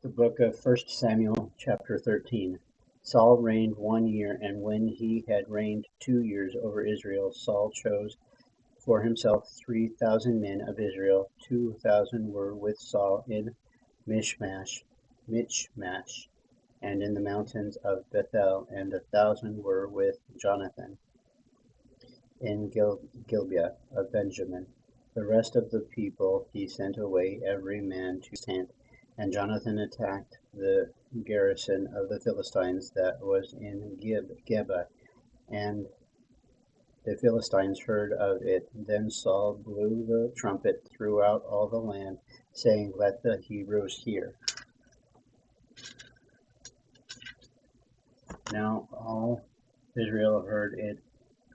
The book of First Samuel, chapter 13. Saul reigned 1 year, and when he had reigned 2 years over Israel, Saul chose for himself 3,000 men of Israel. 2,000 were with Saul in Michmash, and in the mountains of Bethel, and 1,000 were with Jonathan in Gibeah of Benjamin. The rest of the people he sent away, every man to his tent. And Jonathan attacked the garrison of the Philistines that was in Geba, and the Philistines heard of it. Then Saul blew the trumpet throughout all the land, saying, "Let the Hebrews hear." Now all Israel heard it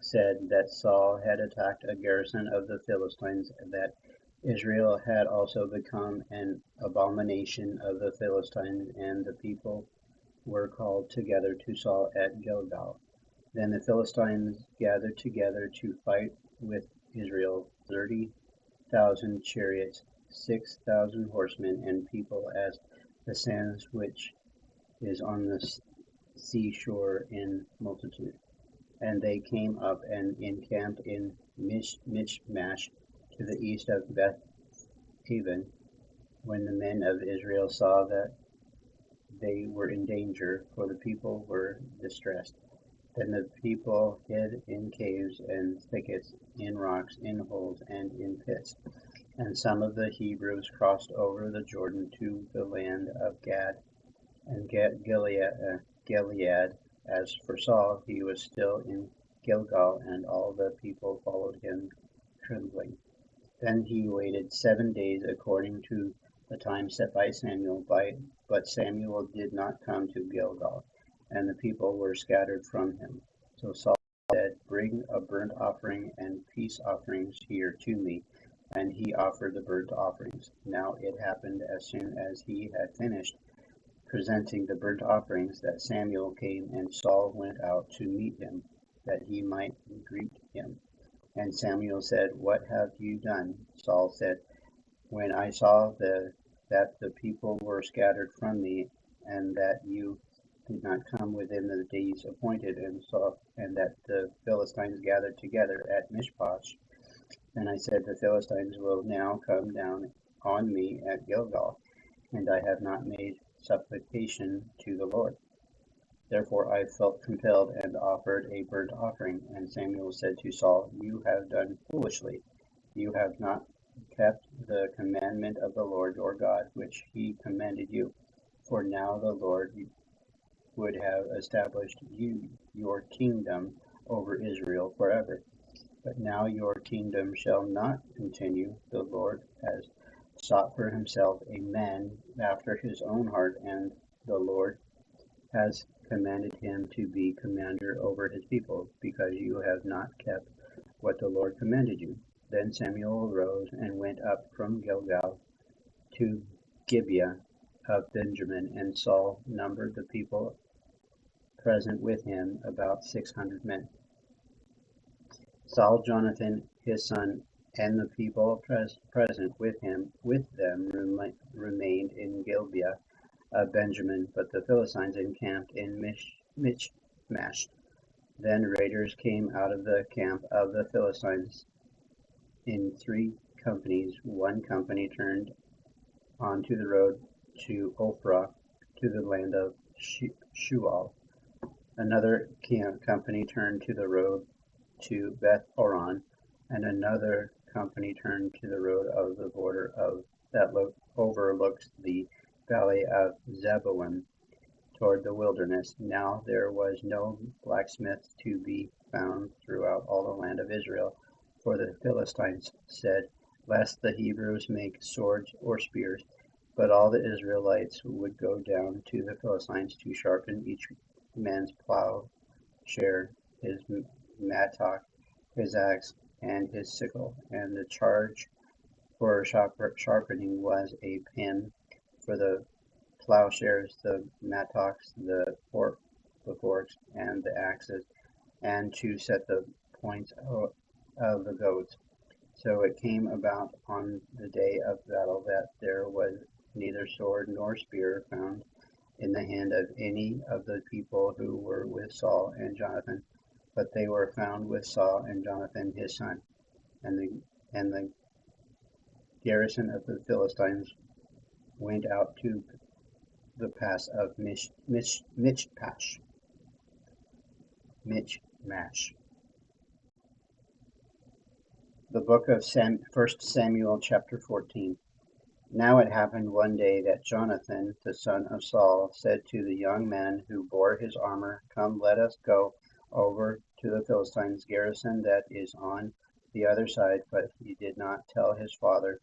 said that Saul had attacked a garrison of the Philistines, that Israel had also become an abomination of the Philistines, and the people were called together to Saul at Gilgal. Then the Philistines gathered together to fight with Israel, 30,000 chariots, 6,000 horsemen, and people as the sands which is on the seashore in multitude. And they came up and encamped in Michmash to the east of Beth Aven. When the men of Israel saw that they were in danger, for the people were distressed, then the people hid in caves and thickets, in rocks, in holes, and in pits. And some of the Hebrews crossed over the Jordan to the land of Gad and Gilead. As for Saul, he was still in Gilgal, and all the people followed him trembling. Then he waited 7 days according to the time set by Samuel, but Samuel did not come to Gilgal, and the people were scattered from him. So Saul said, "Bring a burnt offering and peace offerings here to me." And he offered the burnt offerings. Now it happened, as soon as he had finished presenting the burnt offerings, that Samuel came, and Saul went out to meet him, that he might greet him. And Samuel said, "What have you done?" Saul said, "When I saw that the people were scattered from me, and that you did not come within the days appointed, and that the Philistines gathered together at Mishpash, then I said, the Philistines will now come down on me at Gilgal, and I have not made supplication to the Lord. Therefore I felt compelled and offered a burnt offering." And Samuel said to Saul, "You have done foolishly. You have not kept the commandment of the Lord your God, which he commanded you. For now the Lord would have established your kingdom over Israel forever. But now your kingdom shall not continue. The Lord has sought for himself a man after his own heart, and the Lord has commanded him to be commander over his people, because you have not kept what the Lord commanded you." Then Samuel arose and went up from Gilgal to Gibeah of Benjamin, and Saul numbered the people present with him about 600 men. Saul, Jonathan his son, and the people present with them remained in Gibeah of Benjamin, but the Philistines encamped in Michmash. Then raiders came out of the camp of the Philistines in 3 companies. One company turned onto the road to Ophrah, to the land of Shual. Another company turned to the road to Beth Horon, and another company turned to the road of the border that overlooks the valley of Zebulun toward the wilderness. Now there was no blacksmith to be found throughout all the land of Israel, for the Philistines said, "Lest the Hebrews make swords or spears." But all the Israelites would go down to the Philistines to sharpen each man's plowshare, his mattock, his axe, and his sickle. And the charge for sharpening was a pin for the plowshares, the mattocks, the forks, and the axes, and to set the points of the goats. So it came about on the day of battle that there was neither sword nor spear found in the hand of any of the people who were with Saul and Jonathan, but they were found with Saul and Jonathan his son. And the garrison of the Philistines went out to the pass of Michmash. The book of 1 Samuel chapter 14. Now it happened one day that Jonathan, the son of Saul, said to the young man who bore his armor, "Come, let us go over to the Philistines' garrison that is on the other side." But he did not tell his father.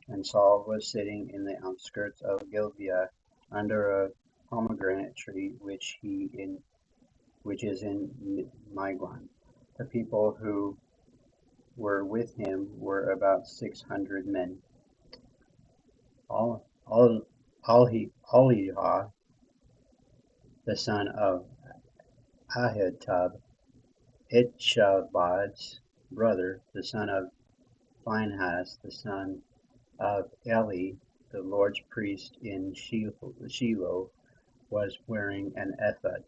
And Saul was sitting in the outskirts of Gibeah under a pomegranate tree which is in Migron. The people who were with him were about 600 men. Ahijah, the son of Ahitub, Ichabod's brother, the son of Phinehas, the son of Eli, the Lord's priest in Shiloh, was wearing an ephod.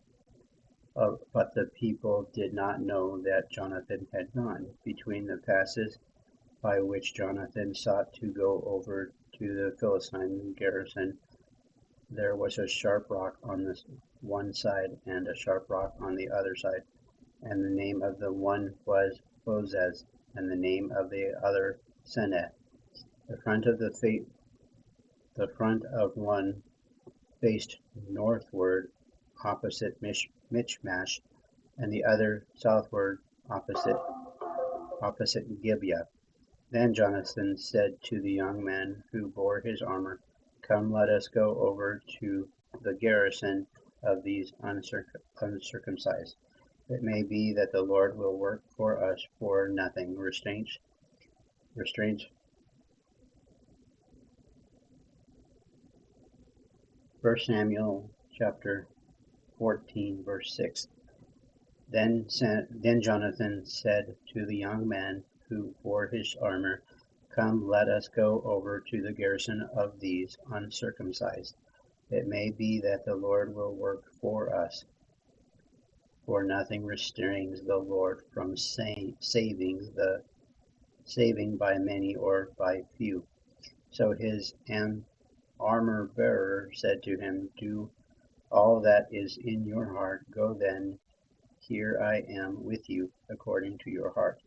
But the people did not know that Jonathan had gone. Between the passes by which Jonathan sought to go over to the Philistine garrison, there was a sharp rock on the one side and a sharp rock on the other side, and the name of the one was Bozez, and the name of the other Seneh. The front of one faced northward opposite Michmash, and the other southward opposite Gibeah. Then Jonathan said to the young man who bore his armor, "Come, let us go over to the garrison of these uncircumcised. It may be that the Lord will work for us for nothing." Restraints. 1 Samuel chapter 14, verse 6. Then Jonathan said to the young man who bore his armor, "Come, let us go over to the garrison of these uncircumcised. It may be that the Lord will work for us, for nothing restrains the Lord from saving by many or by few." So his armor-bearer said to him, "Do all that is in your heart. Go then, here I am with you, according to your heart."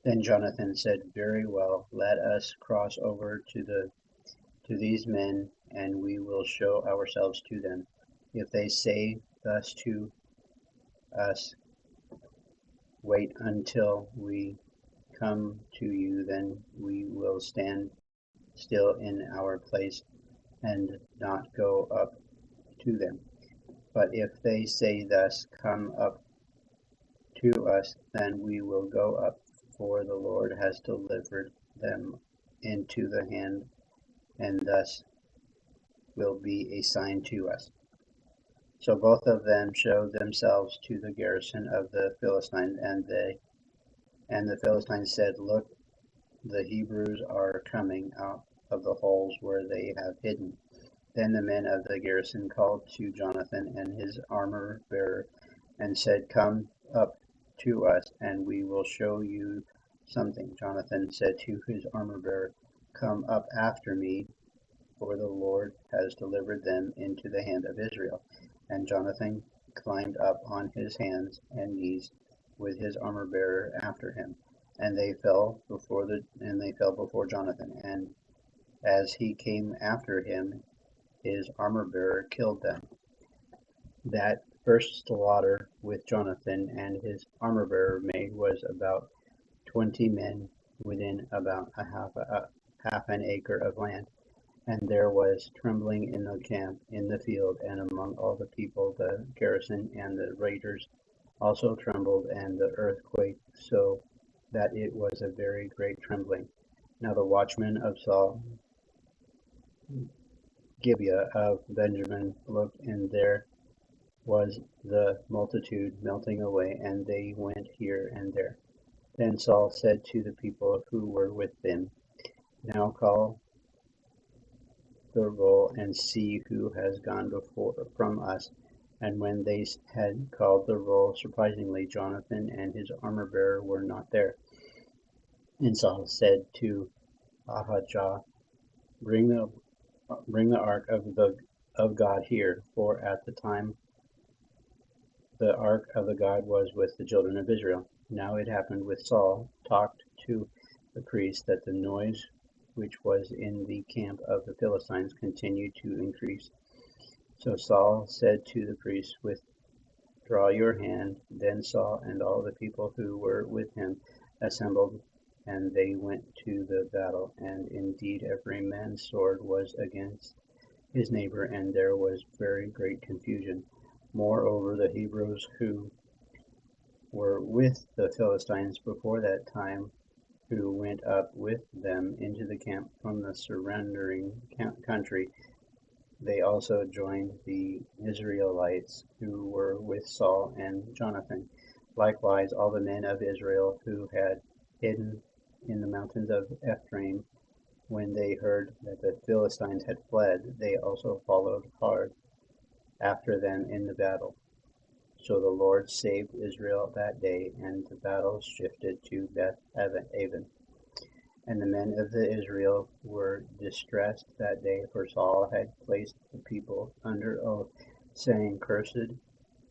Then Jonathan said, "Very well, let us cross over to these men, and we will show ourselves to them. If they say thus to us, 'Wait until we come to you,' then we will stand still in our place and not go up to them. But if they say thus, 'Come up to us,' then we will go up, for the Lord has delivered them into the hand, and thus will be a sign to us." So both of them showed themselves to the garrison of the Philistines, and the Philistines said, "Look, the Hebrews are coming out of the holes where they have hidden." Then the men of the garrison called to Jonathan and his armor-bearer and said, "Come up to us, and we will show you something." Jonathan said to his armor-bearer, "Come up after me, for the Lord has delivered them into the hand of Israel." And Jonathan climbed up on his hands and knees with his armor-bearer after him, and they fell before Jonathan. And as he came after him, his armor-bearer killed them. That first slaughter which Jonathan and his armor-bearer made was about 20 men within about half an acre of land. And there was trembling in the camp, in the field, and among all the people. The garrison and the raiders also trembled, and the earth quaked, so that it was a very great trembling. Now the watchmen of Saul, Gibeah of Benjamin, looked, and there was the multitude melting away, and they went here and there. Then Saul said to the people who were with him, "Now call the roll and see who has gone before from us. And when they had called the roll, surprisingly, Jonathan and his armor-bearer were not there. And Saul said to Ahijah, Bring the ark of God here, for at the time the ark of the God was with the children of Israel. Now it happened when Saul talked to the priest that the noise which was in the camp of the Philistines continued to increase. So Saul said to the priest, Withdraw your hand. Then Saul and all the people who were with him assembled, and they went to the battle. And indeed every man's sword was against his neighbor, and there was very great confusion. Moreover, the Hebrews who were with the Philistines before that time, who went up with them into the camp from the surrounding country, they also joined the Israelites who were with Saul and Jonathan. Likewise, all the men of Israel who had hidden in the mountains of Ephraim, when they heard that the Philistines had fled, they also followed hard after them in the battle. So the Lord saved Israel that day, and the battle shifted to Beth-aven. And the men of Israel were distressed that day, for Saul had placed the people under oath, saying, Cursed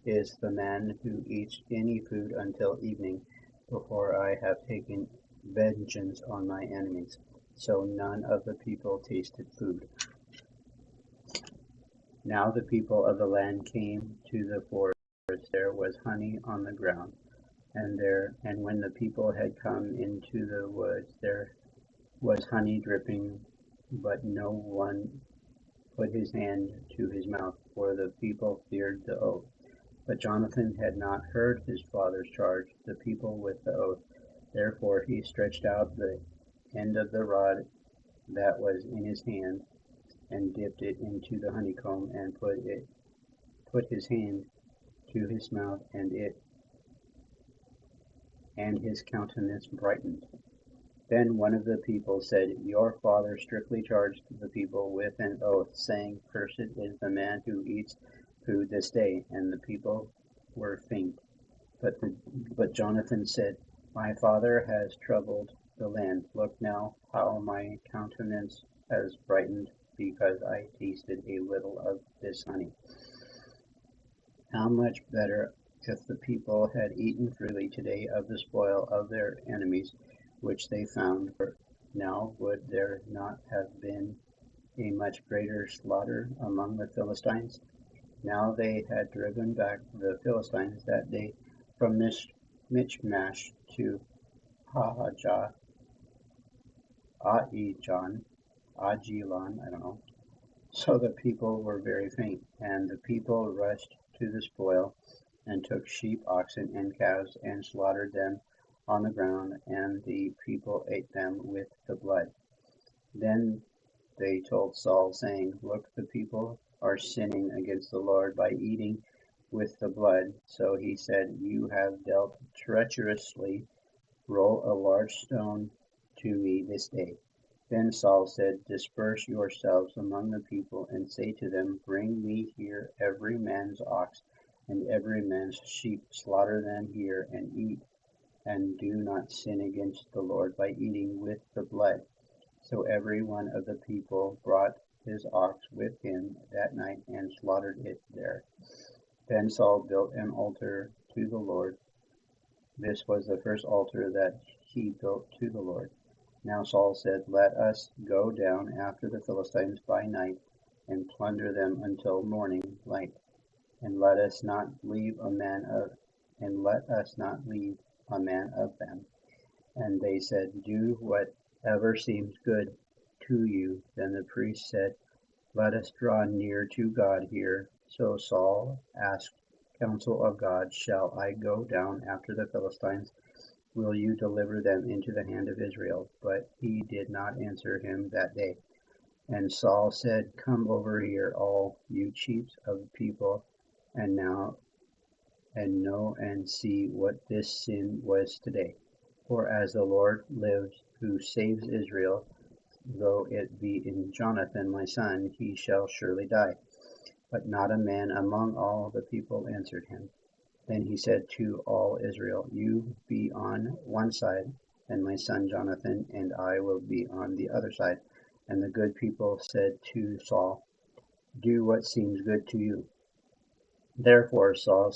is the man who eats any food until evening, before I have taken vengeance on my enemies. So none of the people tasted food. Now the people of the land came to the forest. There was honey on the ground, and when the people had come into the woods, there was honey dripping, but no one put his hand to his mouth, for the people feared the oath. But Jonathan had not heard his father's charge, the people with the oath. Therefore he stretched out the end of the rod that was in his hand, and dipped it into the honeycomb, and put his hand to his mouth, and his countenance brightened. Then one of the people said, Your father strictly charged the people with an oath, saying, Cursed is the man who eats food this day. And the people were faint. But Jonathan said, My father has troubled the land. Look now how my countenance has brightened, because I tasted a little of this honey. How much better if the people had eaten freely today of the spoil of their enemies, which they found, for now would there not have been a much greater slaughter among the Philistines? Now they had driven back the Philistines that day from Michmash to Ajalon, I don't know. So the people were very faint, and the people rushed to the spoil, and took sheep, oxen, and calves, and slaughtered them on the ground, and the people ate them with the blood. Then they told Saul, saying, Look, the people are sinning against the Lord by eating with the blood. So he said, You have dealt treacherously. Roll a large stone to me this day. Then Saul said, Disperse yourselves among the people, and say to them, Bring me here every man's ox and every man's sheep. Slaughter them here and eat, and do not sin against the Lord by eating with the blood. So every one of the people brought his ox with him that night and slaughtered it there. Then Saul built an altar to the Lord. This was the first altar that he built to the Lord. Now Saul said, Let us go down after the Philistines by night, and plunder them until morning light, and let us not leave a man of them. And they said, Do whatever seems good to you. Then the priest said, Let us draw near to God here. So Saul asked counsel of God, Shall I go down after the Philistines? Will you deliver them into the hand of Israel? But he did not answer him that day. And Saul said, Come over here, all you chiefs of the people, and know and see what this sin was today. For as the Lord lives, who saves Israel, though it be in Jonathan my son, he shall surely die. But not a man among all the people answered him. Then he said to all Israel, You be on one side, and my son Jonathan and I will be on the other side. And the good people said to Saul, Do what seems good to you. Therefore Saul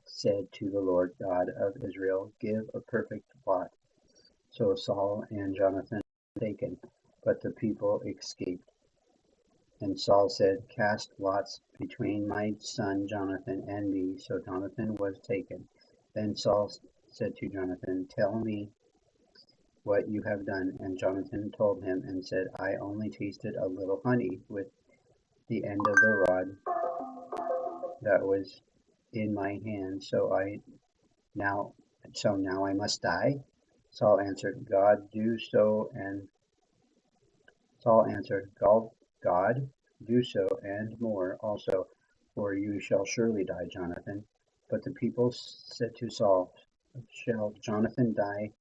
said to the Lord God of Israel, Give a perfect lot. So Saul and Jonathan were taken, but the people escaped. And Saul said, Cast lots between my son Jonathan and me. So Jonathan was taken. Then Saul said to Jonathan, Tell me what you have done. And Jonathan told him and said, I only tasted a little honey with the end of the rod that was in my hand. Now now I must die. Saul answered, God, do so and more also, for you shall surely die, Jonathan. But the people said to Saul, Shall Jonathan die,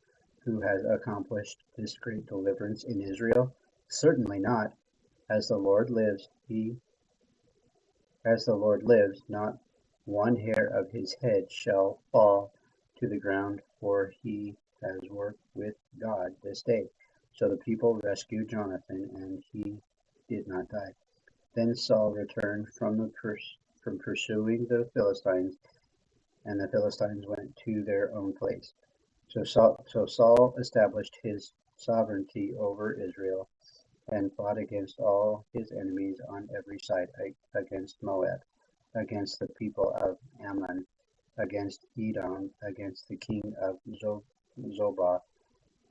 who has accomplished this great deliverance in Israel? Certainly not. As the Lord lives, not one hair of his head shall fall to the ground, for he has worked with God this day. So the people rescued Jonathan, and he did not die. Then Saul returned from pursuing the Philistines, and the Philistines went to their own place. So Saul established his sovereignty over Israel and fought against all his enemies on every side, against Moab, against the people of Ammon, against Edom, against the king of Zobah,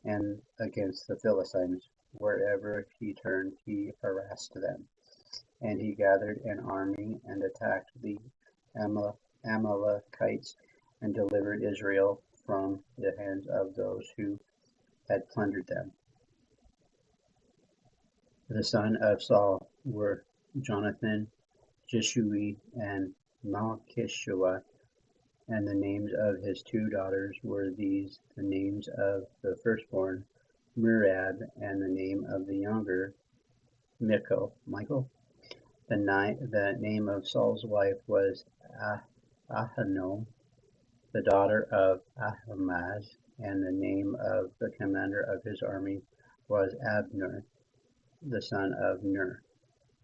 and against the Philistines. Wherever he turned, he harassed them. And he gathered an army and attacked the Amalekites and delivered Israel from the hands of those who had plundered them. The sons of Saul were Jonathan, Jishui, and Malchishua, and the names of his two daughters were these: the names of the firstborn, Merab, and the name of the younger, Michal. The name of Saul's wife was Ahinoam, the daughter of Ahimaaz, and the name of the commander of his army was Abner, the son of Ner,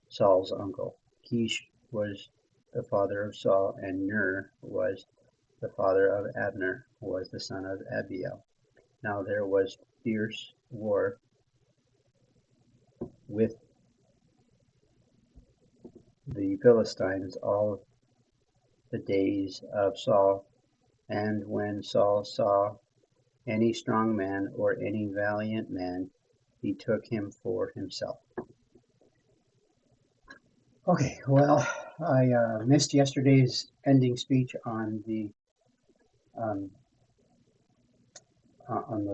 Saul's uncle. Kish was the father of Saul, and Ner was the father of Abner, who was the son of Abiel. Now there was fierce war with the Philistines all the days of Saul, and when Saul saw any strong man or any valiant man, he took him for himself. Okay, well, I missed yesterday's ending speech on the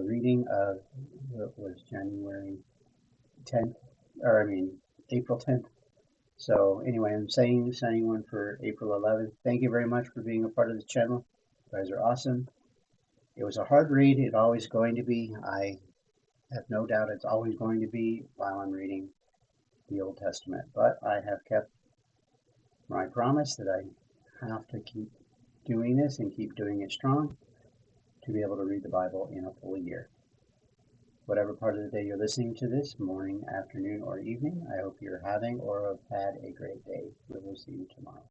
reading of what was January 10th, April 10th. So anyway, I'm signing one for April 11th. Thank you very much for being a part of the channel. You guys are awesome. It was a hard read. It's always going to be. I have no doubt it's always going to be while I'm reading the Old Testament. But I have kept my promise that I have to keep doing this and keep doing it strong to be able to read the Bible in a full year. Whatever part of the day you're listening to this, morning, afternoon, or evening, I hope you're having or have had a great day. We will see you tomorrow.